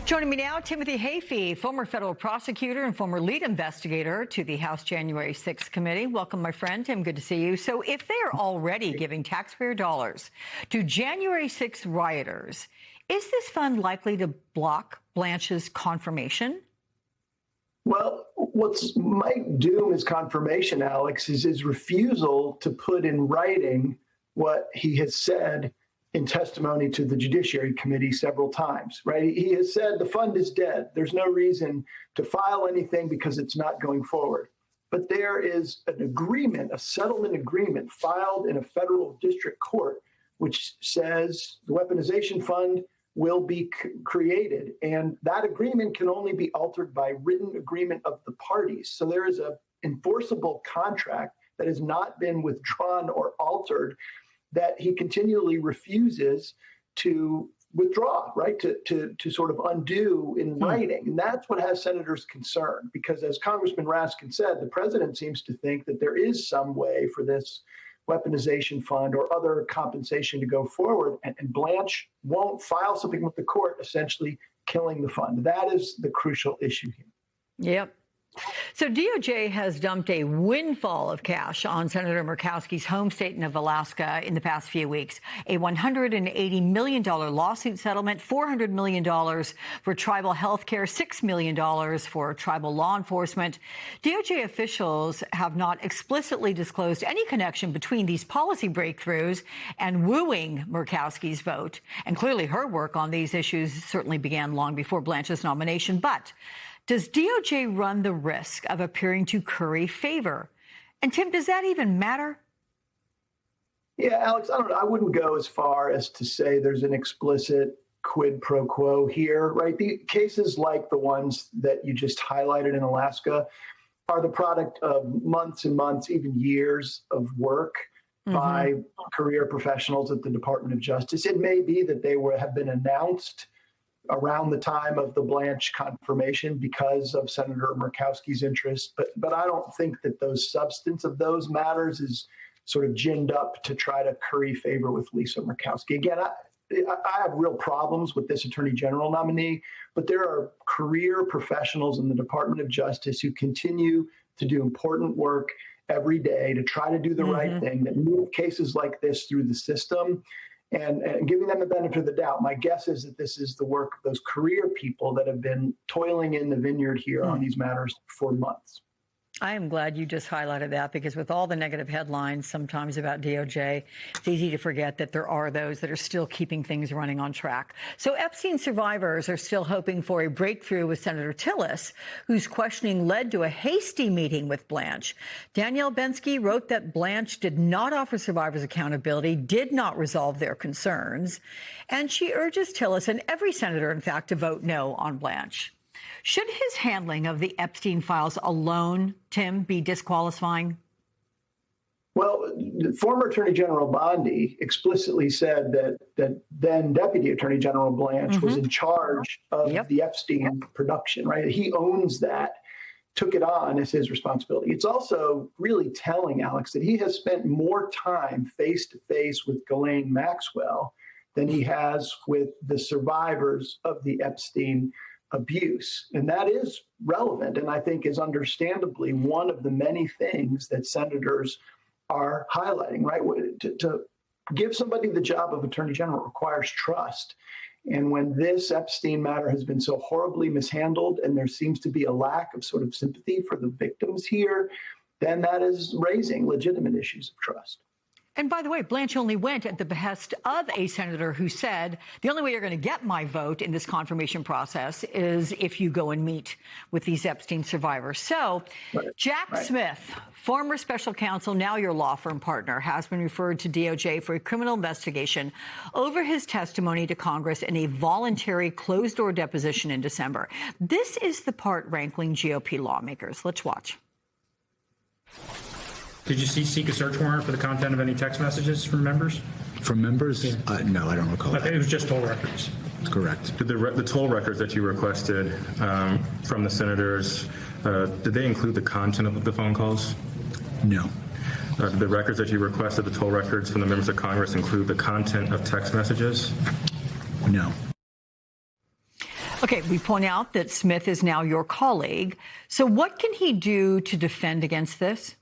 Joining me now, Timothy Hayfie, former federal prosecutor and former lead investigator to the House January 6th committee. Welcome, my friend. Tim, good to see you. So if they're already giving taxpayer dollars to January 6th rioters, is this fund likely to block Blanche's confirmation? Well, what might doom his confirmation, Alex, is his refusal to put in writing what he has said in testimony to the Judiciary Committee several times, right? He has said the fund is dead. There's no reason to file anything because it's not going forward. But there is an agreement, a settlement agreement filed in a federal district court, which says the weaponization fund will be created. And that agreement can only be altered by written agreement of the parties. So there is an enforceable contract that has not been withdrawn or altered that he continually refuses to withdraw, right, to sort of undo in writing. And that's what has senators concerned, because as Congressman Raskin said, the president seems to think that there is some way for this weaponization fund or other compensation to go forward, and Blanche won't file something with the court, essentially killing the fund. That is the crucial issue here. Yep. So DOJ has dumped a windfall of cash on Senator Murkowski's home state of Alaska in the past few weeks. A $180 million lawsuit settlement, $400 million for tribal health care, $6 million for tribal law enforcement. DOJ officials have not explicitly disclosed any connection between these policy breakthroughs and wooing Murkowski's vote. And clearly her work on these issues certainly began long before Blanche's nomination. But does DOJ run the risk of appearing to curry favor? And Tim, does that even matter? Yeah, Alex, I don't know. I wouldn't go as far as to say there's an explicit quid pro quo here, right? The cases like the ones that you just highlighted in Alaska are the product of months and months, even years of work by career professionals at the Department of Justice. It may be that they have been announced around the time of the Blanche confirmation because of Senator Murkowski's interest. But I don't think that those substance of those matters is sort of ginned up to try to curry favor with Lisa Murkowski. Again, I have real problems with this Attorney General nominee, but there are career professionals in the Department of Justice who continue to do important work every day to try to do the right thing, that move cases like this through the system. And giving them the benefit of the doubt, my guess is that this is the work of those career people that have been toiling in the vineyard here on these matters for months. I am glad you just highlighted that, because with all the negative headlines sometimes about DOJ, it's easy to forget that there are those that are still keeping things running on track. So Epstein survivors are still hoping for a breakthrough with Senator Tillis, whose questioning led to a hasty meeting with Blanche. Danielle Bensky wrote that Blanche did not offer survivors accountability, did not resolve their concerns, and she urges Tillis and every senator, in fact, to vote no on Blanche. Should his handling of the Epstein files alone, Tim, be disqualifying? Well, former Attorney General Bondi explicitly said that then Deputy Attorney General Blanche was in charge of the Epstein production, right? He owns that, took it on as his responsibility. It's also really telling, Alex, that he has spent more time face-to-face with Ghislaine Maxwell than he has with the survivors of the Epstein abuse. And that is relevant, and I think is understandably one of the many things that senators are highlighting, right? To give somebody the job of Attorney General requires trust. And when this Epstein matter has been so horribly mishandled and there seems to be a lack of sort of sympathy for the victims here, then that is raising legitimate issues of trust. And by the way, Blanche only went at the behest of a senator who said, the only way you're going to get my vote in this confirmation process is if you go and meet with these Epstein survivors. So Jack Smith, former special counsel, now your law firm partner, has been referred to DOJ for a criminal investigation over his testimony to Congress in a voluntary closed-door deposition in December. This is the part rankling GOP lawmakers. Let's watch. Did you seek a search warrant for the content of any text messages from members? From members? Yeah. No, I don't recall. I think it was just toll records. That's correct. Did the toll records that you requested from the senators, did they include the content of the phone calls? No. Did the records that you requested, the toll records from the members of Congress, include the content of text messages? No. Okay, we point out that Smith is now your colleague. So what can he do to defend against this?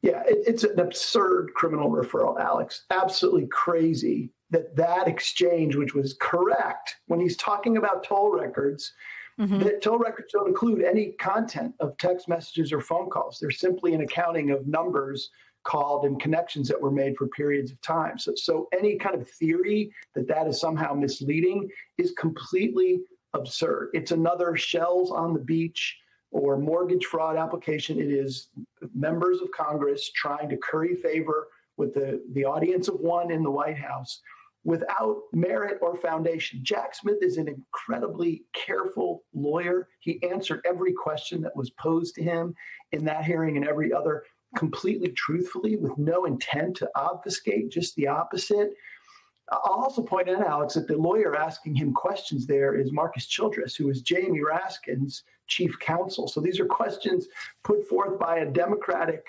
Yeah, it's an absurd criminal referral, Alex. Absolutely crazy that exchange, which was correct when he's talking about toll records, that toll records don't include any content of text messages or phone calls. They're simply an accounting of numbers called and connections that were made for periods of time. So any kind of theory that is somehow misleading is completely absurd. It's another shells on the beach or mortgage fraud application. It is members of Congress trying to curry favor with the audience of one in the White House without merit or foundation. Jack Smith is an incredibly careful lawyer. He answered every question that was posed to him in that hearing and every other completely truthfully with no intent to obfuscate, just the opposite. I'll also point out, Alex, that the lawyer asking him questions there is Marcus Childress, who is Jamie Raskin's chief counsel. So these are questions put forth by a Democratic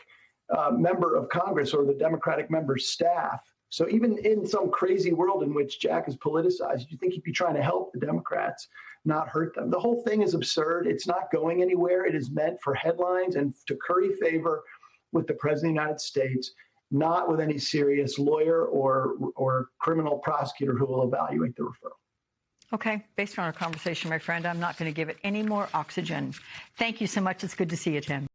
member of Congress or the Democratic member's staff. So even in some crazy world in which Jack is politicized, you think he'd be trying to help the Democrats, not hurt them. The whole thing is absurd. It's not going anywhere. It is meant for headlines and to curry favor with the President of the United States, not with any serious lawyer or criminal prosecutor who will evaluate the referral. Okay, based on our conversation, my friend, I'm not going to give it any more oxygen. Thank you so much. It's good to see you, Tim.